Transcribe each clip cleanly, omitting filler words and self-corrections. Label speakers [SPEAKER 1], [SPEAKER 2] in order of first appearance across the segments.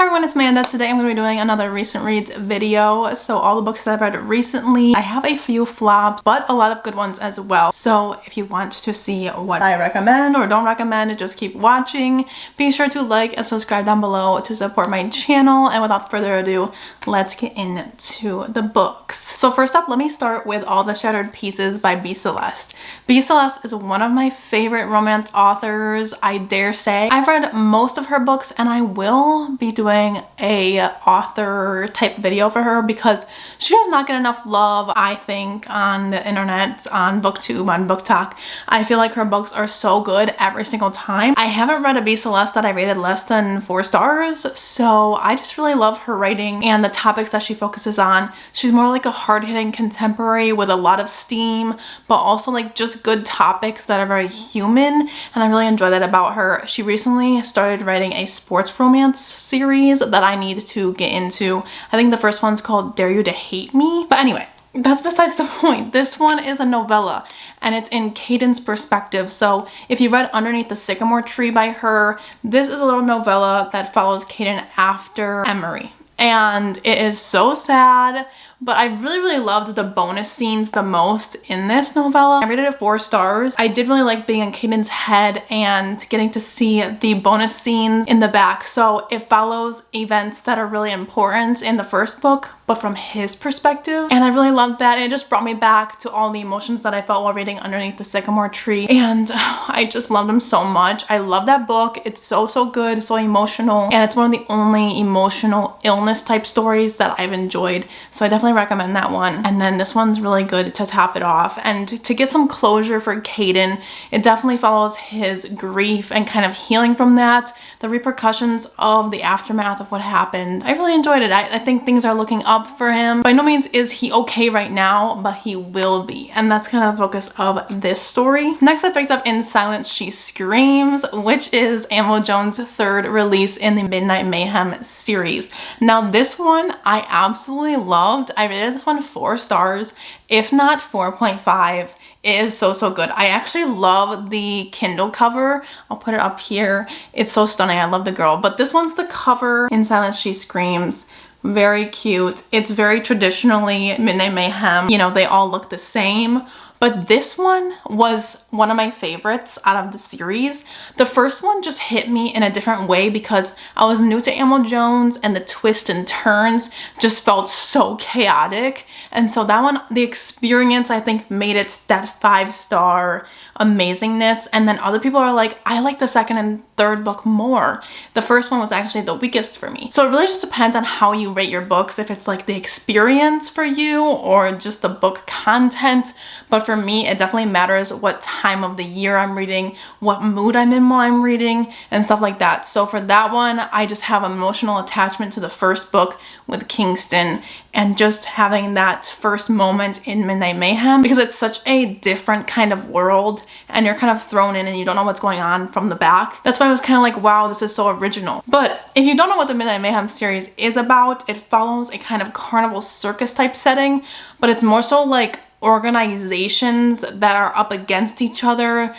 [SPEAKER 1] Hi everyone, it's Amanda. Today I'm going to be doing another recent reads video. So all the books that I've read recently, I have a few flops, but a lot of good ones as well. So if you want to see what I recommend or don't recommend, just keep watching. Be sure to like and subscribe down below to support my channel. And without further ado, let's get into the books. So first up, let me start with All the Shattered Pieces by B. Celeste. B. Celeste is one of my favorite romance authors, I dare say. I've read most of her books and I will be doing a author type video for her because she does not get enough love, I think, on the internet, on booktube, on BookTok. I feel like her books are so good every single time. I haven't read a B. Celeste that I rated less than 4 stars, so I just really love her writing and the topics that she focuses on. She's more like a hard-hitting contemporary with a lot of steam, but also like just good topics that are very human, and I really enjoy that about her. She recently started writing a sports romance series that I need to get into. I think the first one's called Dare You to Hate Me, but anyway, that's besides the point. This one is a novella and it's in Caden's perspective. So if you read Underneath the Sycamore Tree by her, this is a little novella that follows Caden after Emery. And it is so sad, but I really loved the bonus scenes the most in this novella. I rated it 4 stars. I did really like being in Caden's head and getting to see the bonus scenes in the back. So it follows events that are really important in the first book, but from his perspective. And I really loved that. And it just brought me back to all the emotions that I felt while reading Underneath the Sycamore Tree. And I just loved him so much. I love that book. It's so good, so emotional. And it's one of the only emotional illness type stories that I've enjoyed. So I definitely recommend that one. And then this one's really good to top it off. And to get some closure for Caden, it definitely follows his grief and kind of healing from that, the repercussions of the aftermath of what happened. I really enjoyed it. I think things are looking up for him. By no means is he okay right now, but he will be. And that's kind of the focus of this story. Next, I picked up In Silence She Screams, which is Amo Jones' 3rd release in the Midnight Mayhem series. Now this one I absolutely loved. I rated this one 4 stars, if not 4.5. It is so good. I actually love the Kindle cover. I'll put it up here. It's so stunning. I love the girl. But this one's the cover. In Silence She Screams. Very cute. It's very traditionally Midnight Mayhem. You know, they all look the same. But this one was one of my favorites out of the series. The first one just hit me in a different way because I was new to Amo Jones and the twists and turns just felt so chaotic. And so that one, the experience, I think made it that 5-star amazingness. And then other people are like, I like the 2nd and 3rd book more. The first one was actually the weakest for me. So it really just depends on how you rate your books, if it's like the experience for you or just the book content. But for me, it definitely matters what time of the year I'm reading, what mood I'm in while I'm reading, and stuff like that. So for that one, I just have emotional attachment to the first book with Kingston and just having that first moment in Midnight Mayhem because it's such a different kind of world and you're kind of thrown in and you don't know what's going on from the back. That's why I was kind of like, wow, this is so original. But if you don't know what the Midnight Mayhem series is about, it follows a kind of carnival circus type setting, but it's more so like organizations that are up against each other.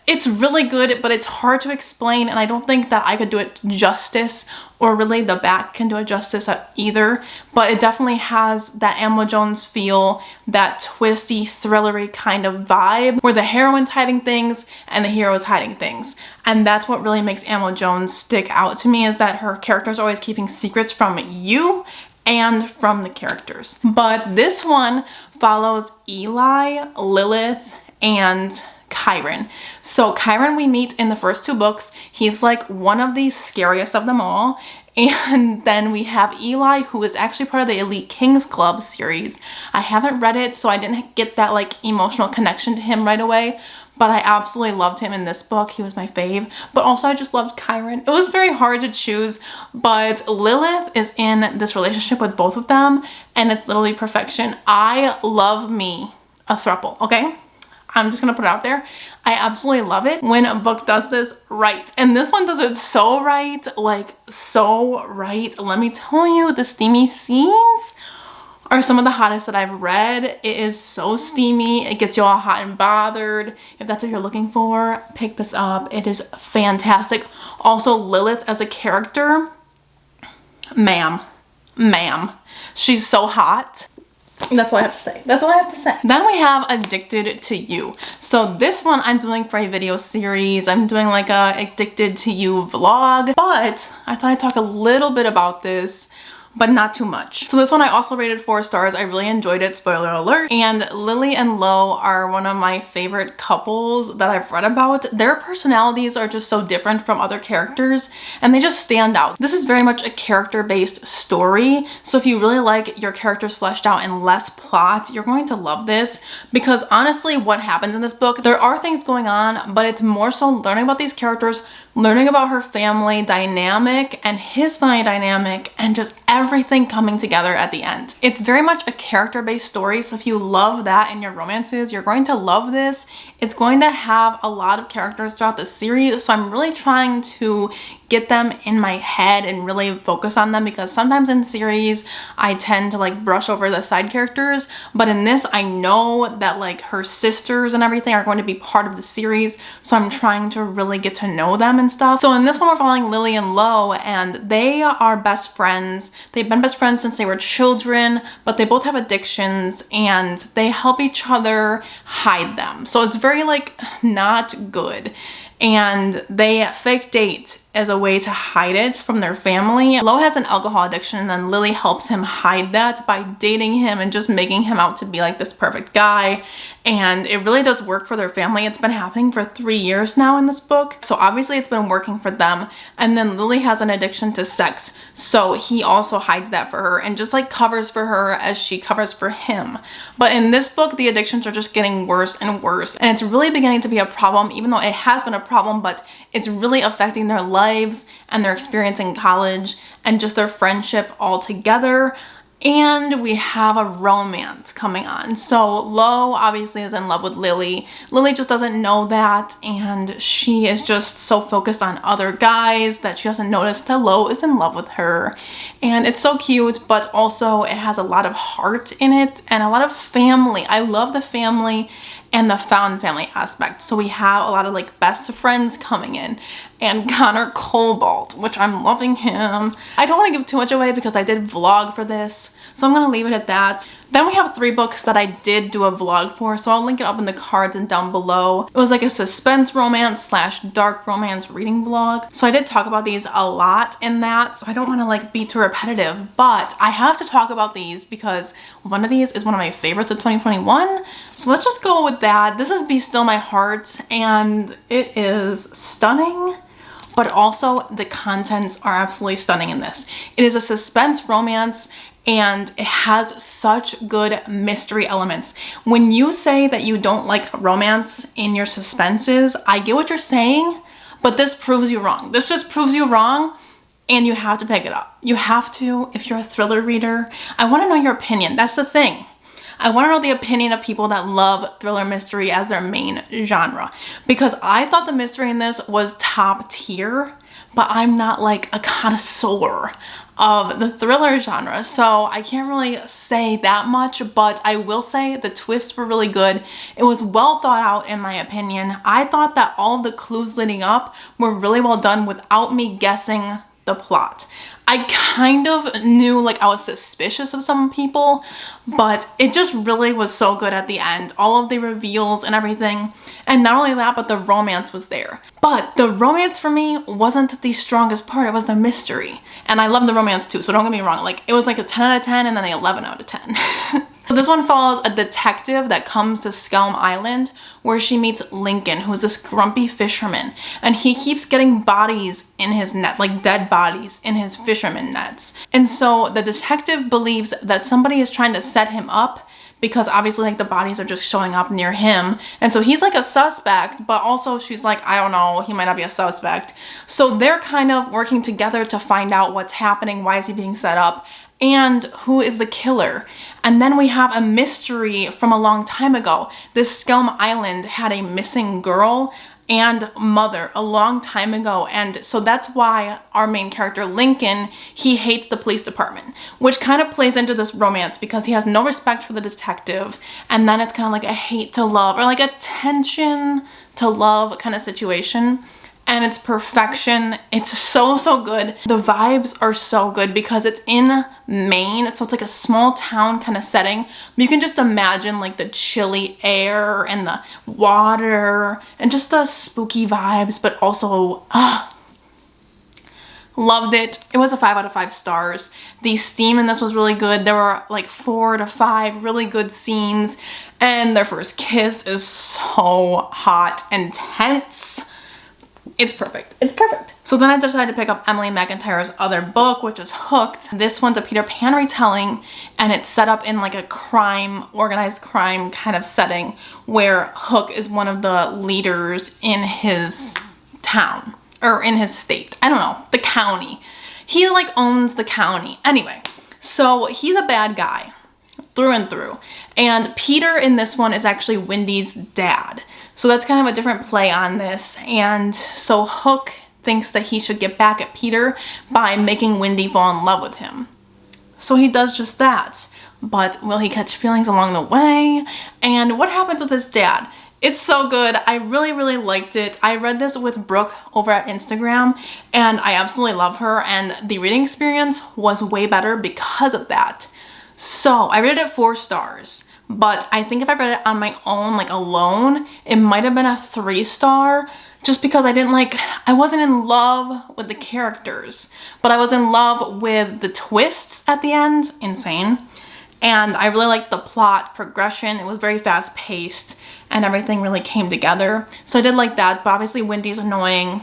[SPEAKER 1] It's really good, but it's hard to explain, and I don't think that I could do it justice, or really the back can do it justice either. But it definitely has that Amo Jones feel, that twisty, thrillery kind of vibe where the heroine's hiding things and the hero is hiding things. And that's what really makes Amo Jones stick out to me, is that her character's always keeping secrets from you and from the characters. But this one follows Eli, Lilith, and Chiron. So Chiron we meet in the first 2 books. He's like one of the scariest of them all. And then we have Eli, who is actually part of the Elite Kings Club series. I haven't read it, so I didn't get that like emotional connection to him right away. But I absolutely loved him in this book. He was my fave. But also I just loved Chiron. It was very hard to choose, but Lilith is in this relationship with both of them, and it's literally perfection. I love me a throuple, okay? I'm just gonna put it out there. I absolutely love it when a book does this right. And this one does it so right, like so right. Let me tell you, the steamy scenes are some of the hottest that I've read. It is so steamy. It gets you all hot and bothered. If that's what you're looking for, pick this up. It is fantastic. Also, Lilith as a character, Ma'am. She's so hot. That's all I have to say. That's all I have to say. Then we have Addicted to You. So this one I'm doing for a video series. I'm doing like a Addicted to You vlog, but I thought I'd talk a little bit about this, but not too much. So this one I also rated 4 stars. I really enjoyed it, spoiler alert. And Lily and Lo are one of my favorite couples that I've read about. Their personalities are just so different from other characters and they just stand out. This is very much a character-based story. So if you really like your characters fleshed out and less plot, you're going to love this, because honestly what happens in this book, there are things going on, but it's more so learning about these characters, learning about her family dynamic and his family dynamic, and just everything coming together at the end. It's very much a character-based story, so if you love that in your romances, you're going to love this. It's going to have a lot of characters throughout the series, so I'm really trying to get them in my head and really focus on them, because sometimes in series I tend to like brush over the side characters, but in this I know that like her sisters and everything are going to be part of the series, so I'm trying to really get to know them and stuff. So in this one we're following Lily and Lo, and they are best friends. They've been best friends since they were children, but they both have addictions and they help each other hide them. So it's very like not good. And they fake date as a way to hide it from their family. Lo has an alcohol addiction, and then Lily helps him hide that by dating him and just making him out to be like this perfect guy. And it really does work for their family. It's been happening for 3 years now in this book, so obviously it's been working for them. And then Lily has an addiction to sex, so he also hides that for her and just like covers for her as she covers for him. But in this book the addictions are just getting worse and worse, and it's really beginning to be a problem, even though it has been a problem, but it's really affecting their lives and their experience in college and just their friendship altogether. And we have a romance coming on. So Lo obviously is in love with Lily. Lily just doesn't know that, and she is just so focused on other guys that she doesn't notice that Lo is in love with her. And it's so cute, but also it has a lot of heart in it and a lot of family. I love the family and the found family aspect. So we have a lot of like best friends coming in, and Connor Cobalt, which I'm loving him. I don't want to give too much away because I did vlog for this, so I'm gonna leave it at that. Then we have 3 books that I did do a vlog for, so I'll link it up in the cards and down below. It was like a suspense romance slash dark romance reading vlog. So I did talk about these a lot in that, so I don't want to like be too repetitive, but I have to talk about these because one of these is one of my favorites of 2021. So let's just go with that. This is Be Still My Heart, and it is stunning, but also the contents are absolutely stunning in this. It is a suspense romance, and it has such good mystery elements. When you say that you don't like romance in your suspenses, I get what you're saying, but this proves you wrong. This just proves you wrong, and you have to pick it up. You have to, if you're a thriller reader. I want to know your opinion. That's the thing. I want to know the opinion of people that love thriller mystery as their main genre, because I thought the mystery in this was top tier, but I'm not like a connoisseur of the thriller genre, so I can't really say that much, but I will say the twists were really good. It was well thought out in my opinion. I thought that all of the clues leading up were really well done without me guessing the plot. I kind of knew, like, I was suspicious of some people, but it just really was so good at the end. All of the reveals and everything. And not only that, but the romance was there. But the romance for me wasn't the strongest part. It was the mystery. And I love the romance too, so don't get me wrong. Like, it was like a 10 out of 10 and then an 11 out of 10. So this one follows a detective that comes to Skelm Island, where she meets Lincoln, who's this grumpy fisherman, and he keeps getting bodies in his net, like dead bodies in his fisherman nets. And so the detective believes that somebody is trying to set him up, because obviously like the bodies are just showing up near him, and so he's like a suspect, but also she's like, I don't know, he might not be a suspect. So they're kind of working together to find out what's happening, why is he being set up, and who is the killer. And then we have a mystery from a long time ago. This Skelm Island had a missing girl and mother a long time ago, and so that's why our main character Lincoln, he hates the police department, which kind of plays into this romance because he has no respect for the detective, and then it's kind of like a hate to love, or like a tension to love kind of situation. and it's perfection. It's so good. The vibes are so good because it's in Maine, so it's like a small town kind of setting. You can just imagine like the chilly air and the water and just the spooky vibes, but also loved it. It was a 5 out of 5 stars. The steam in this was really good. There were like 4 to 5 really good scenes, and their first kiss is so hot and tense. It's perfect. It's perfect. So then I decided to pick up Emily McIntyre's other book, which is Hooked. This one's a Peter Pan retelling, and it's set up in like a crime, organized crime kind of setting where Hook is one of the leaders in his town. Or in his state. I don't know. The county. He like owns the county. Anyway, so he's a bad guy through and through. And Peter in this one is actually Wendy's dad. So that's kind of a different play on this. And so Hook thinks that he should get back at Peter by making Wendy fall in love with him. So he does just that. But will he catch feelings along the way? And what happens with his dad? It's so good. I really liked it. I read this with Brooke over at Instagram, and I absolutely love her, and the reading experience was way better because of that. So I rated it 4 stars, but I think if I read it on my own, like alone, it might have been a 3-star, just because I wasn't in love with the characters, but I was in love with the twists at the end. Insane. And I really liked the plot progression. It was very fast paced and everything really came together. So I did like that, but obviously Wendy's annoying.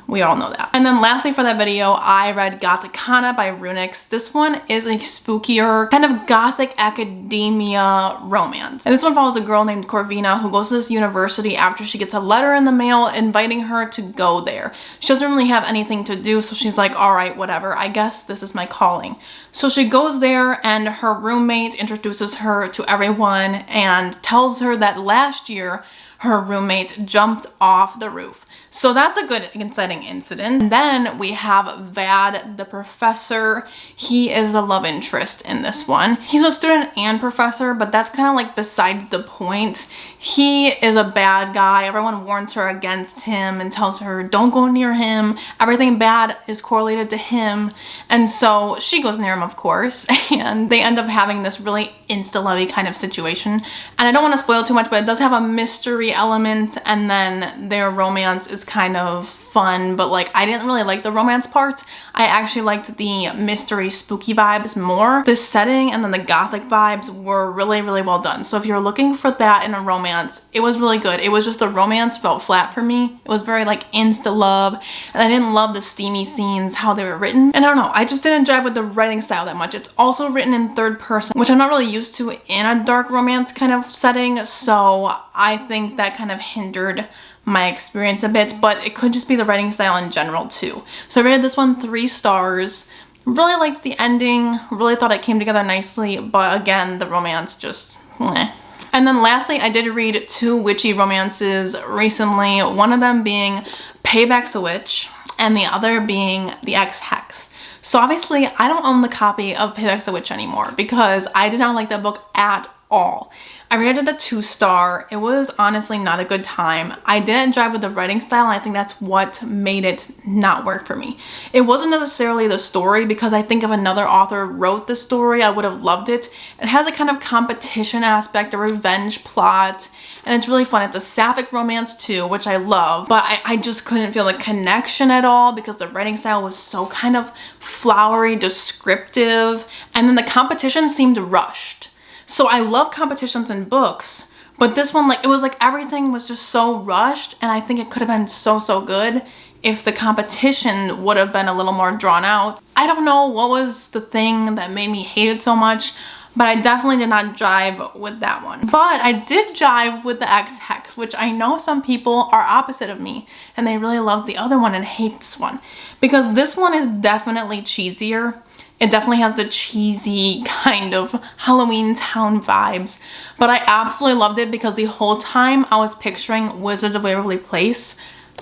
[SPEAKER 1] We all know that. And then lastly for that video, I read Gothikana by Runyx. This one is a spookier kind of gothic academia romance. And this one follows a girl named Corvina who goes to this university after she gets a letter in the mail inviting her to go there. She doesn't really have anything to do, so she's like, all right, whatever, I guess this is my calling. So she goes there and her roommate introduces her to everyone and tells her that last year her roommate jumped off the roof. So that's a good exciting incident. And then we have Vad, the professor. He is the love interest in this one. He's a student and professor, but that's kind of like besides the point. He is a bad guy. Everyone warns her against him and tells her, don't go near him. Everything bad is correlated to him. And so she goes near him, of course, and they end up having this really insta-lovey kind of situation. And I don't want to spoil too much, but it does have a mystery element, and then their romance is kind of fun, but like I didn't really like the romance part. I actually liked the mystery spooky vibes more. The setting and then the gothic vibes were really well done. So if you're looking for that in a romance, it was really good. It was just the romance felt flat for me. It was very like insta love, and I didn't love the steamy scenes, how they were written. And I don't know, I just didn't jive with the writing style that much. It's also written in third person, which I'm not really used to in a dark romance kind of setting. So I think that kind of hindered my experience a bit, but it could just be the writing style in general too. So I rated this one 3 stars. Really liked the ending, really thought it came together nicely, but again, the romance just meh. And then lastly, I did read 2 witchy romances recently, one of them being Paybacks a Witch and the other being The Ex-Hex. So obviously I don't own the copy of Paybacks a Witch anymore because I did not like that book at all. I rated it a 2-star. It was honestly not a good time. I didn't jive with the writing style, and I think that's what made it not work for me. It wasn't necessarily the story, because I think if another author wrote the story, I would have loved it. It has a kind of competition aspect, a revenge plot, and it's really fun. It's a sapphic romance too, which I love, but I just couldn't feel the connection at all because the writing style was so kind of flowery, descriptive, and then the competition seemed rushed. So I love competitions in books, but this one, like, it was like everything was just so rushed, and I think it could have been so good if the competition would have been a little more drawn out. I don't know what was the thing that made me hate it so much, but I definitely did not jive with that one. But I did jive with The Ex-Hex, which I know some people are opposite of me, and they really love the other one and hate this one, because this one is definitely cheesier. It definitely has the cheesy kind of Halloween Town vibes, but I absolutely loved it because the whole time I was picturing Wizards of Waverly Place.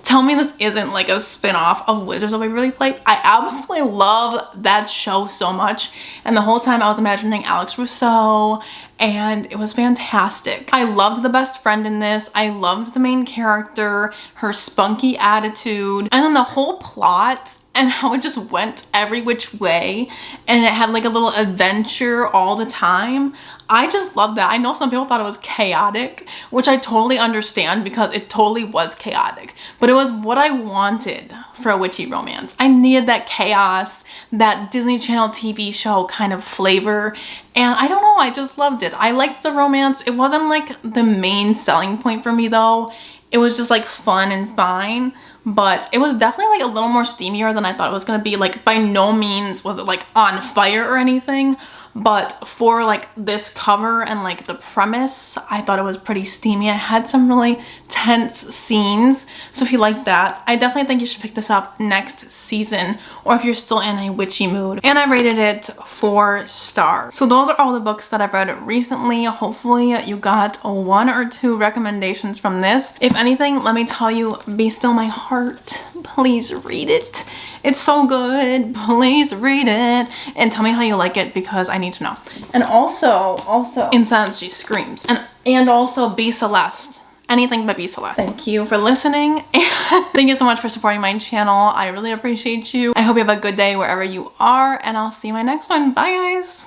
[SPEAKER 1] Tell me this isn't like a spin-off of Wizards of Waverly Place. I absolutely love that show so much. And the whole time I was imagining Alex Rousseau, and it was fantastic. I loved the best friend in this. I loved the main character, her spunky attitude, and then the whole plot and how it just went every which way, and it had like a little adventure all the time. I just love that. I know some people thought it was chaotic, which I totally understand because it totally was chaotic, but it was what I wanted for a witchy romance. I needed that chaos, that Disney Channel TV show kind of flavor, and I don't know, I just loved it. I liked the romance. It wasn't like the main selling point for me though. It was just like fun and fine, but it was definitely like a little more steamier than I thought it was gonna be. Like by no means was it like on fire or anything, but for like this cover and like the premise, I thought it was pretty steamy. I had some really tense scenes, so if you like that, I definitely think you should pick this up next season, or if you're still in a witchy mood. And I rated it 4 stars. So those are all the books that I've read recently. Hopefully you got 1 or 2 recommendations from this. If anything, let me tell you, Be Still My Heart, please read it. It's so good. Please read it and tell me how you like it because I need to know. And also Incense, She Screams, and also Be Celeste. Anything but Be Celeste. Thank you for listening, and thank you so much for supporting my channel. I really appreciate you. I hope you have a good day wherever you are, and I'll see you in my next one. Bye guys.